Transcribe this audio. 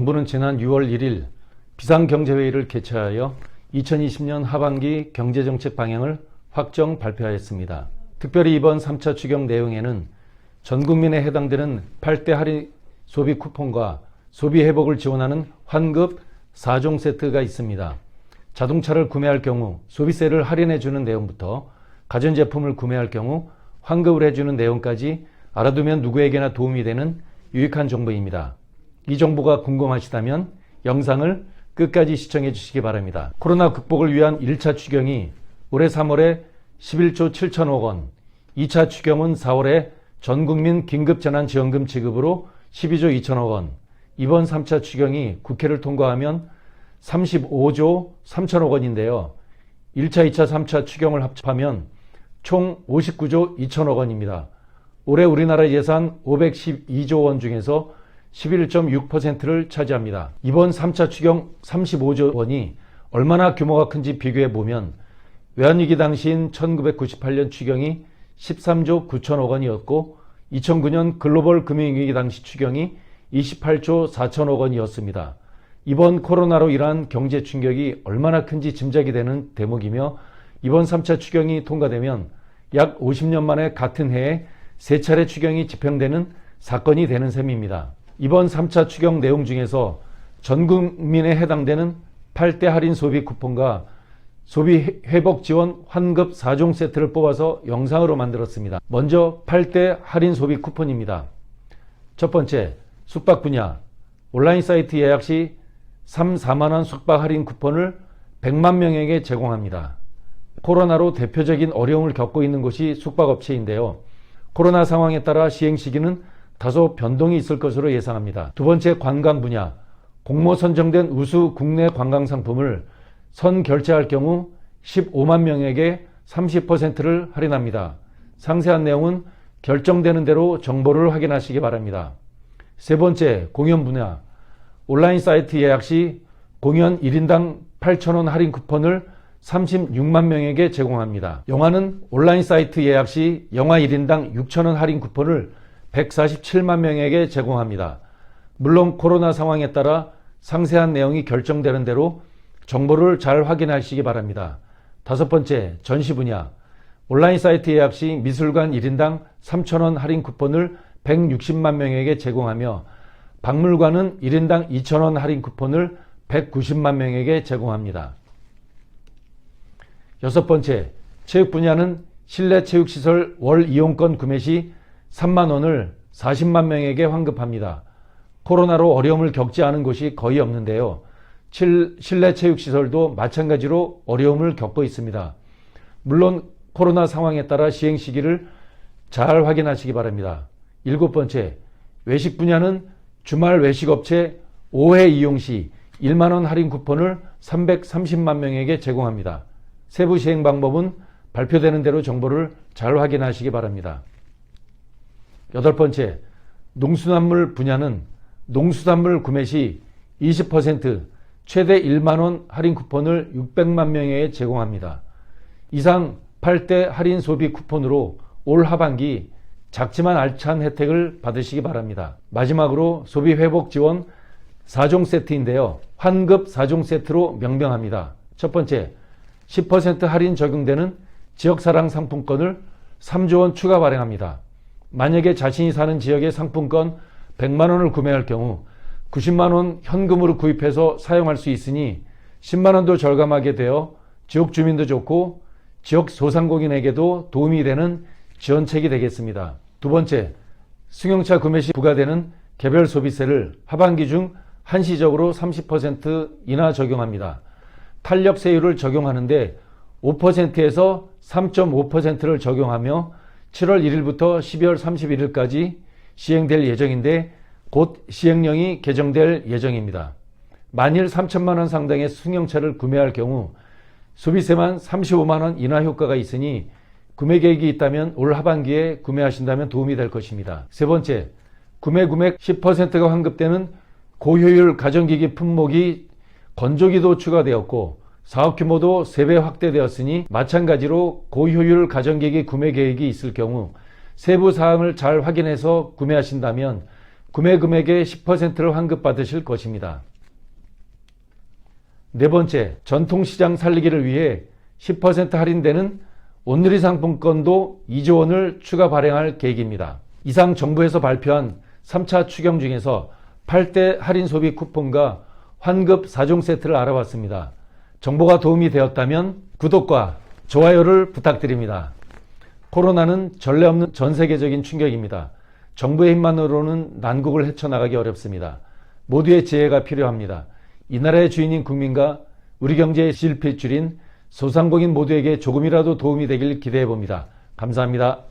정부는 지난 6월 1일 비상경제회의를 개최하여 2020년 하반기 경제정책 방향을 확정 발표하였습니다. 특별히 이번 3차 추경 내용에는 전 국민에 해당되는 8대 할인 소비 쿠폰과 소비 회복을 지원하는 환급 4종 세트가 있습니다. 자동차를 구매할 경우 소비세를 할인해주는 내용부터 가전제품을 구매할 경우 환급을 해주는 내용까지 알아두면 누구에게나 도움이 되는 유익한 정보입니다. 이 정보가 궁금하시다면 영상을 끝까지 시청해 주시기 바랍니다. 코로나 극복을 위한 1차 추경이 올해 3월에 11조 7천억 원, 2차 추경은 4월에 전국민 긴급재난지원금 지급으로 12조 2천억 원, 이번 3차 추경이 국회를 통과하면 35조 3천억 원인데요. 1차, 2차, 3차 추경을 합하면 총 59조 2천억 원입니다. 올해 우리나라 예산 512조 원 중에서 11.6%를 차지합니다. 이번 3차 추경 35조 원이 얼마나 규모가 큰지 비교해보면 외환위기 당시인 1998년 추경이 13조 9천억 원이었고 2009년 글로벌 금융위기 당시 추경이 28조 4천억 원이었습니다. 이번 코로나로 인한 경제 충격이 얼마나 큰지 짐작이 되는 대목이며 이번 3차 추경이 통과되면 약 50년 만에 같은 해에 3차례 추경이 집행되는 사건이 되는 셈입니다. 이번 3차 추경 내용 중에서 전 국민에 해당되는 8대 할인 소비 쿠폰과 소비 회복 지원 환급 4종 세트를 뽑아서 영상으로 만들었습니다. 먼저 8대 할인 소비 쿠폰입니다. 첫 번째, 숙박 분야. 온라인 사이트 예약 시 3, 4만원 숙박 할인 쿠폰을 100만 명에게 제공합니다. 코로나로 대표적인 어려움을 겪고 있는 곳이 숙박업체인데요. 코로나 상황에 따라 시행 시기는 다소 변동이 있을 것으로 예상합니다. 두 번째, 관광 분야. 공모 선정된 우수 국내 관광 상품을 선결제할 경우 15만 명에게 30%를 할인합니다. 상세한 내용은 결정되는 대로 정보를 확인하시기 바랍니다. 세 번째, 공연 분야. 온라인 사이트 예약 시 공연 1인당 8,000원 할인 쿠폰을 36만 명에게 제공합니다. 영화는 온라인 사이트 예약 시 영화 1인당 6,000원 할인 쿠폰을 147만 명에게 제공합니다. 물론 코로나 상황에 따라 상세한 내용이 결정되는 대로 정보를 잘 확인하시기 바랍니다. 다섯 번째, 전시 분야. 온라인 사이트 예약 시 미술관 1인당 3,000원 할인 쿠폰을 160만 명에게 제공하며 박물관은 1인당 2,000원 할인 쿠폰을 190만 명에게 제공합니다. 여섯 번째, 체육 분야는 실내 체육시설 월 이용권 구매 시 3만 원을 40만 명에게 환급합니다. 코로나로 어려움을 겪지 않은 곳이 거의 없는데요. 실내 체육시설도 마찬가지로 어려움을 겪고 있습니다. 물론 코로나 상황에 따라 시행 시기를 잘 확인하시기 바랍니다. 일곱 번째, 외식 분야는 주말 외식업체 5회 이용 시 1만원 할인 쿠폰을 330만 명에게 제공합니다. 세부 시행 방법은 발표되는 대로 정보를 잘 확인하시기 바랍니다. 여덟 번째, 농수산물 분야는 농수산물 구매 시 20% 최대 1만원 할인 쿠폰을 600만 명에게 제공합니다. 이상 8대 할인 소비 쿠폰으로 올 하반기 작지만 알찬 혜택을 받으시기 바랍니다. 마지막으로 소비 회복 지원 4종 세트인데요. 환급 4종 세트로 명명합니다. 첫 번째, 10% 할인 적용되는 지역사랑 상품권을 3조 원 추가 발행합니다. 만약에 자신이 사는 지역의 상품권 100만 원을 구매할 경우 90만 원 현금으로 구입해서 사용할 수 있으니 10만 원도 절감하게 되어 지역 주민도 좋고 지역 소상공인에게도 도움이 되는 지원책이 되겠습니다. 두 번째, 승용차 구매 시 부과되는 개별 소비세를 하반기 중 한시적으로 30% 인하 적용합니다. 탄력 세율을 적용하는데 5%에서 3.5%를 적용하며 7월 1일부터 12월 31일까지 시행될 예정인데 곧 시행령이 개정될 예정입니다. 만일 3천만 원 상당의 승용차를 구매할 경우 소비세만 35만 원 인하 효과가 있으니 구매 계획이 있다면 올 하반기에 구매하신다면 도움이 될 것입니다. 세 번째, 구매 금액 10%가 환급되는 고효율 가전기기 품목이 건조기도 추가되었고 사업 규모도 3배 확대되었으니 마찬가지로 고효율 가전기기 구매 계획이 있을 경우 세부 사항을 잘 확인해서 구매하신다면 구매 금액의 10%를 환급받으실 것입니다. 네 번째, 전통시장 살리기를 위해 10% 할인되는 온누리 상품권도 2조 원을 추가 발행할 계획입니다. 이상 정부에서 발표한 3차 추경 중에서 8대 할인 소비 쿠폰과 환급 4종 세트를 알아봤습니다. 정보가 도움이 되었다면 구독과 좋아요를 부탁드립니다. 코로나는 전례 없는 전 세계적인 충격입니다. 정부의 힘만으로는 난국을 헤쳐나가기 어렵습니다. 모두의 지혜가 필요합니다. 이 나라의 주인인 국민과 우리 경제의 실핏줄인 소상공인 모두에게 조금이라도 도움이 되길 기대해 봅니다. 감사합니다.